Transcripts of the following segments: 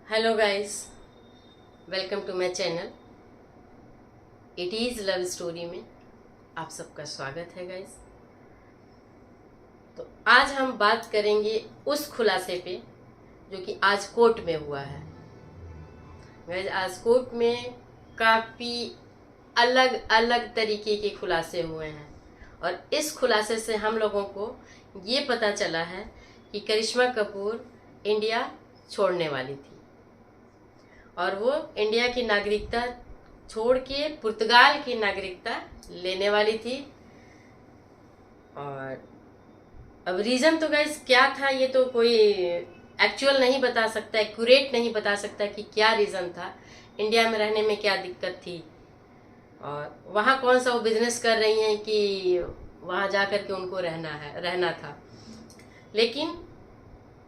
Hello guys, welcome to my channel it is love story में आप सबका स्वागत है गाइस। तो आज हम बात करेंगे उस खुलासे पे जो कि आज कोर्ट में हुआ है। गाइस, आज कोर्ट में काफ़ी अलग अलग तरीके के खुलासे हुए हैं और इस खुलासे से हम लोगों को ये पता चला है कि करिश्मा कपूर इंडिया छोड़ने वाली थी और वो इंडिया की नागरिकता छोड़ के पुर्तगाल की नागरिकता लेने वाली थी। और अब रीज़न तो गाइस क्या था ये तो कोई एक्चुअल नहीं बता सकता, एक्यूरेट नहीं बता सकता कि क्या रीज़न था, इंडिया में रहने में क्या दिक्कत थी और वहाँ कौन सा वो बिजनेस कर रही हैं कि वहाँ जा कर के उनको रहना था। लेकिन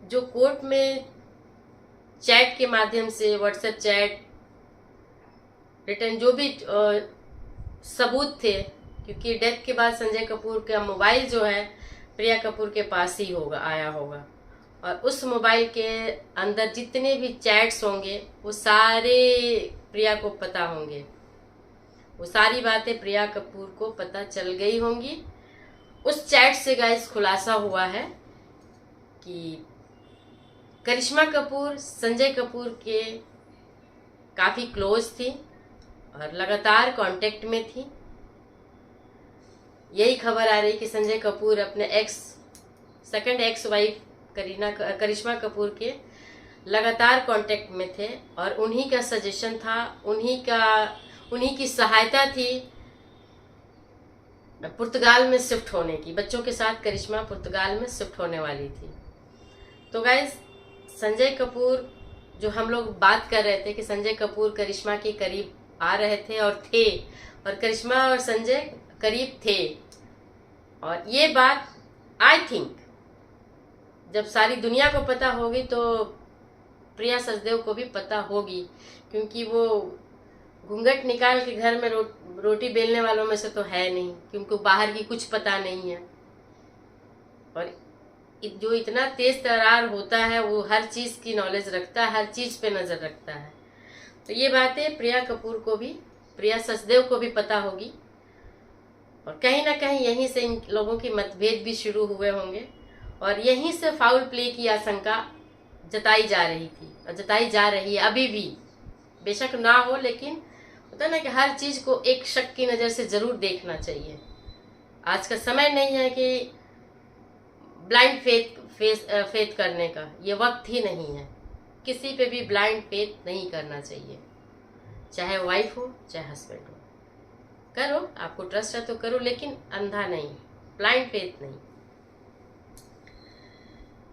जो कोर्ट में चैट के माध्यम से, व्हाट्सएप चैट, रिटर्न जो भी सबूत थे, क्योंकि डेथ के बाद संजय कपूर का मोबाइल जो है प्रिया कपूर के पास ही आया होगा और उस मोबाइल के अंदर जितने भी चैट्स होंगे वो सारे प्रिया को पता होंगे, वो सारी बातें प्रिया कपूर को पता चल गई होंगी। उस चैट से गाइस खुलासा हुआ है कि करिश्मा कपूर संजय कपूर के काफ़ी क्लोज थी और लगातार कांटेक्ट में थी। यही खबर आ रही कि संजय कपूर अपने सेकंड एक्स वाइफ करिश्मा कपूर के लगातार कांटेक्ट में थे और उन्हीं का सजेशन था, उन्हीं की सहायता थी पुर्तगाल में शिफ्ट होने की। बच्चों के साथ करिश्मा पुर्तगाल में शिफ्ट होने वाली थी। तो गाइस, संजय कपूर जो हम लोग बात कर रहे थे कि संजय कपूर करिश्मा के करीब आ रहे थे और करिश्मा और संजय करीब थे, और ये बात आई थिंक जब सारी दुनिया को पता होगी तो प्रिया सचदेव को भी पता होगी, क्योंकि वो घूंघट निकाल के घर में रोटी बेलने वालों में से तो है नहीं, क्योंकि बाहर की कुछ पता नहीं है। और जो इतना तेज तर्रार होता है वो हर चीज़ की नॉलेज रखता है, हर चीज़ पे नज़र रखता है। तो ये बातें प्रिया कपूर को भी, प्रिया सचदेव को भी पता होगी और कहीं ना कहीं यहीं से इन लोगों की मतभेद भी शुरू हुए होंगे और यहीं से फाउल प्ले की आशंका जताई जा रही थी और जताई जा रही है अभी भी। बेशक ना हो, लेकिन होता ना कि हर चीज़ को एक शक की नज़र से ज़रूर देखना चाहिए। आज का समय नहीं है कि ब्लाइंड फेथ करने का, ये वक्त ही नहीं है। किसी पे भी ब्लाइंड फेथ नहीं करना चाहिए, चाहे वाइफ हो चाहे हस्बैंड हो। करो, आपको ट्रस्ट है तो करो, लेकिन अंधा नहीं, ब्लाइंड फेथ नहीं।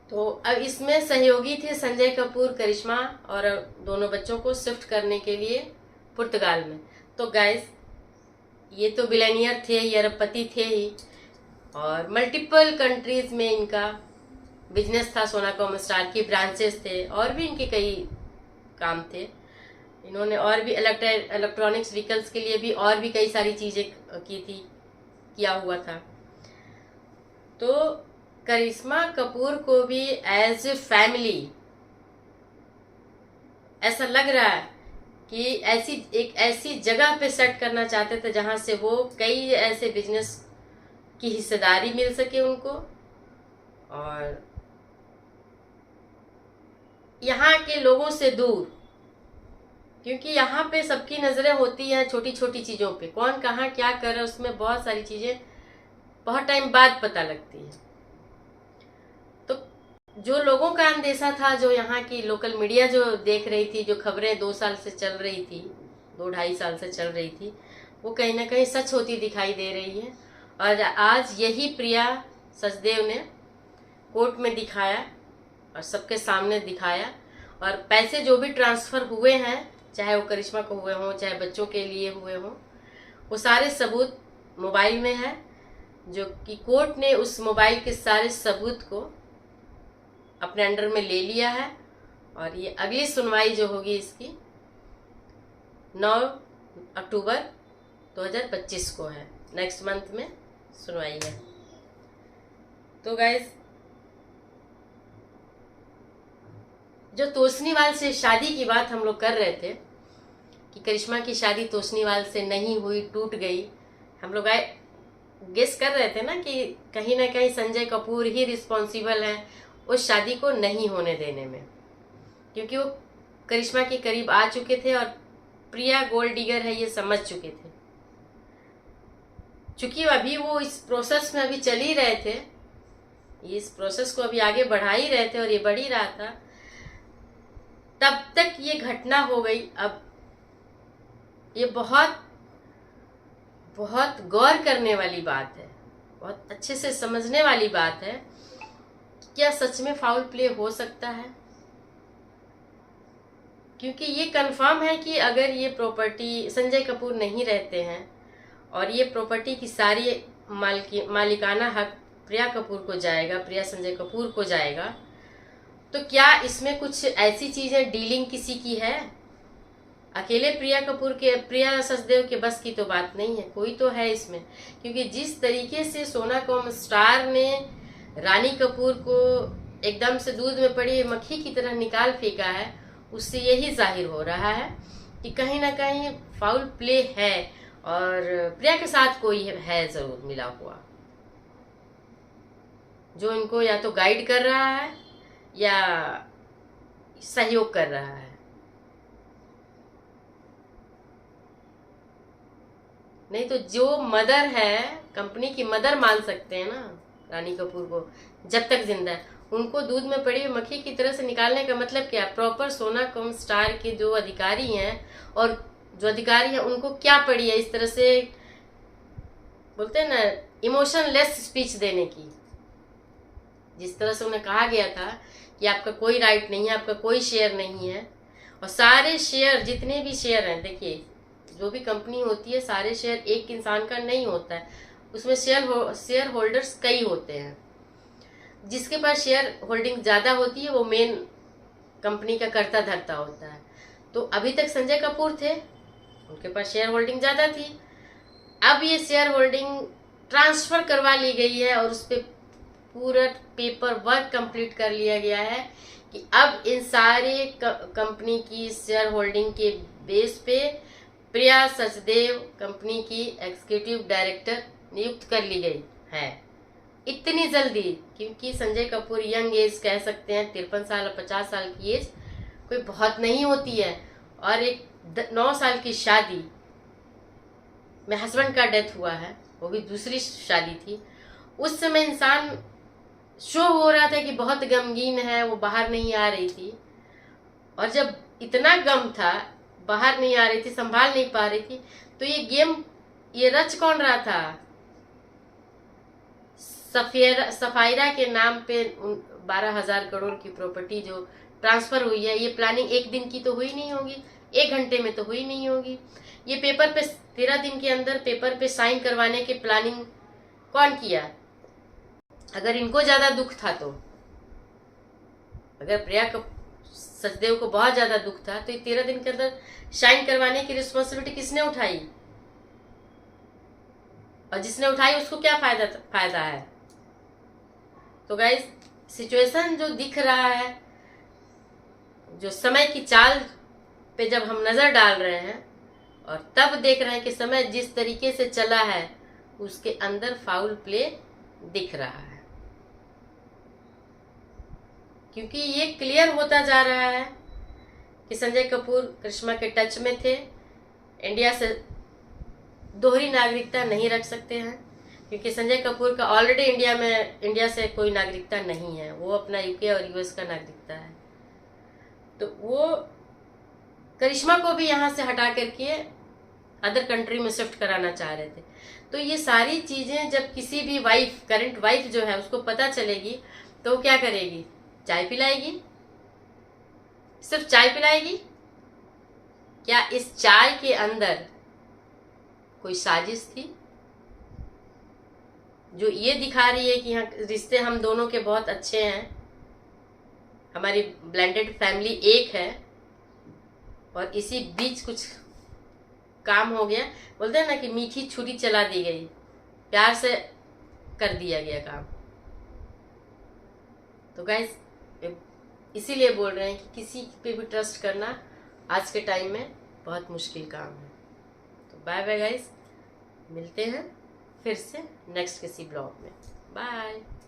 तो अब इसमें सहयोगी थे संजय कपूर, करिश्मा और दोनों बच्चों को शिफ्ट करने के लिए पुर्तगाल में। तो गाइस, ये तो बिलियनियर थे ही, अरबपति थे ही और मल्टीपल कंट्रीज में इनका बिजनेस था। सोनाकॉम स्टार की ब्रांचेस थे और भी इनके कई काम थे। इन्होंने और भी इलेक्ट्रॉनिक्स व्हीकल्स के लिए भी और भी कई सारी चीज़ें किया हुआ था। तो करिश्मा कपूर को भी एज ए फैमिली ऐसा लग रहा है कि एक ऐसी जगह पे सेट करना चाहते थे जहां से वो कई ऐसे बिजनेस की हिस्सेदारी मिल सके उनको और यहाँ के लोगों से दूर, क्योंकि यहाँ पे सबकी नज़रें होती हैं छोटी छोटी चीज़ों पे, कौन कहाँ क्या कर रहा है उसमें बहुत सारी चीज़ें बहुत टाइम बाद पता लगती हैं। तो जो लोगों का अंदेशा था, जो यहाँ की लोकल मीडिया जो देख रही थी, जो खबरें 2 साल से चल रही थी, 2-2.5 साल से चल रही थी, वो कहीं ना कहीं सच होती दिखाई दे रही है। और आज यही प्रिया सचदेव ने कोर्ट में दिखाया और सबके सामने दिखाया। और पैसे जो भी ट्रांसफ़र हुए हैं, चाहे वो करिश्मा को हुए हों चाहे बच्चों के लिए हुए हों, वो सारे सबूत मोबाइल में है, जो कि कोर्ट ने उस मोबाइल के सारे सबूत को अपने अंडर में ले लिया है। और ये अगली सुनवाई जो होगी इसकी 9 अक्टूबर 2025 को है, नेक्स्ट मंथ में सुनवाई है। तो गाइस, जो तोशनीवाल से शादी की बात हम लोग कर रहे थे कि करिश्मा की शादी तोशनीवाल से नहीं हुई, टूट गई, हम लोग गेस कर रहे थे ना कि कहीं ना कहीं संजय कपूर ही रिस्पॉन्सिबल है उस शादी को नहीं होने देने में, क्योंकि वो करिश्मा के करीब आ चुके थे और प्रिया गोल्ड डिगर है ये समझ चुके थे। चूंकि अभी वो इस प्रोसेस में अभी चल ही रहे थे, इस प्रोसेस को अभी आगे बढ़ा ही रहे थे और ये बढ़ ही रहा था, तब तक ये घटना हो गई। अब ये बहुत बहुत गौर करने वाली बात है, बहुत अच्छे से समझने वाली बात है कि क्या सच में फाउल प्ले हो सकता है। क्योंकि ये कंफर्म है कि अगर ये प्रॉपर्टी संजय कपूर नहीं रहते हैं और ये प्रॉपर्टी की सारी मालिकाना हक प्रिया कपूर को जाएगा, प्रिया संजय कपूर को जाएगा, तो क्या इसमें कुछ ऐसी चीजें डीलिंग किसी की है? अकेले प्रिया सचदेव के बस की तो बात नहीं है, कोई तो है इसमें। क्योंकि जिस तरीके से सोनाकॉम स्टार ने रानी कपूर को एकदम से दूध में पड़ी मक्खी की तरह निकाल फेंका है, उससे यही जाहिर हो रहा है कि कहीं ना कहीं फाउल प्ले है और प्रिया के साथ कोई है जरूर मिला हुआ, जो इनको या तो गाइड कर रहा है या सहयोग कर रहा है। नहीं तो जो मदर है, कंपनी की मदर मान सकते हैं ना रानी कपूर को, जब तक जिंदा है उनको दूध में पड़ी हुई मक्खी की तरह से निकालने का मतलब क्या? प्रॉपर सोनाकॉम स्टार के जो अधिकारी हैं और जो अधिकारी हैं उनको क्या पड़ी है इस तरह से, बोलते हैं ना, इमोशनलेस स्पीच देने की। जिस तरह से उन्हें कहा गया था कि आपका कोई राइट नहीं है, आपका कोई शेयर नहीं है, और सारे शेयर जितने भी शेयर हैं, देखिए जो भी कंपनी होती है सारे शेयर एक इंसान का नहीं होता है, उसमें शेयर होल्डर्स कई होते हैं। जिसके पास शेयर होल्डिंग ज्यादा होती है वो मेन कंपनी का कर्ता धर्ता होता है। तो अभी तक संजय कपूर थे, उनके पास शेयर होल्डिंग ज्यादा थी। अब ये शेयर होल्डिंग ट्रांसफर करवा ली गई है और उस पर पूरा पेपर वर्क कंप्लीट कर लिया गया है कि अब इन सारे कंपनी की शेयर होल्डिंग के बेस पे प्रिया सचदेव कंपनी की एग्जीक्यूटिव डायरेक्टर नियुक्त कर ली गई है। इतनी जल्दी, क्योंकि संजय कपूर यंग एज कह सकते हैं, 53 साल और 50 साल की एज कोई बहुत नहीं होती है, और एक 9 साल की शादी में हस्बैंड का डेथ हुआ है, वो भी दूसरी शादी थी। उस समय इंसान शो हो रहा था कि बहुत गमगीन है, वो बाहर नहीं आ रही थी, और जब इतना गम था, बाहर नहीं आ रही थी, संभाल नहीं पा रही थी, तो ये गेम ये रच कौन रहा था? सफायरा के नाम पे 12,000 करोड़ की प्रॉपर्टी जो ट्रांसफर हुई है, ये प्लानिंग एक दिन की तो हुई नहीं होगी, 1 घंटे में तो हुई नहीं होगी। ये पेपर पे 13 दिन के अंदर पेपर पे साइन करवाने की प्लानिंग कौन किया? अगर इनको ज्यादा दुख था तो, अगर प्रिया सचदेव को बहुत ज्यादा दुख था तो ये 13 दिन के अंदर साइन करवाने की रिस्पॉन्सिबिलिटी किसने उठाई? और जिसने उठाई उसको क्या फायदा है? तो गाइस, सिचुएशन जो दिख रहा है, जो समय की चाल पे जब हम नजर डाल रहे हैं और तब देख रहे हैं कि समय जिस तरीके से चला है उसके अंदर फाउल प्ले दिख रहा है, क्योंकि ये क्लियर होता जा रहा है कि संजय कपूर करिश्मा के टच में थे, इंडिया से दोहरी नागरिकता नहीं रख सकते हैं, क्योंकि संजय कपूर का ऑलरेडी इंडिया से कोई नागरिकता नहीं है, वो अपना यूके और यूएस का नागरिकता है। तो वो करिश्मा को भी यहाँ से हटा करके अदर कंट्री में शिफ्ट कराना चाह रहे थे। तो ये सारी चीजें जब किसी भी वाइफ, करंट वाइफ जो है, उसको पता चलेगी तो क्या करेगी? चाय पिलाएगी, सिर्फ चाय पिलाएगी? क्या इस चाय के अंदर कोई साजिश थी जो ये दिखा रही है कि हाँ, रिश्ते हम दोनों के बहुत अच्छे हैं, हमारी ब्लेंडेड फैमिली एक है, और इसी बीच कुछ काम हो गया, बोलते हैं ना कि मीठी छुरी चला दी गई, प्यार से कर दिया गया काम। तो गाइस, इसीलिए बोल रहे हैं कि किसी पे भी ट्रस्ट करना आज के टाइम में बहुत मुश्किल काम है। तो बाय बाय गाइस, मिलते हैं फिर से नेक्स्ट किसी ब्लॉग में। बाय।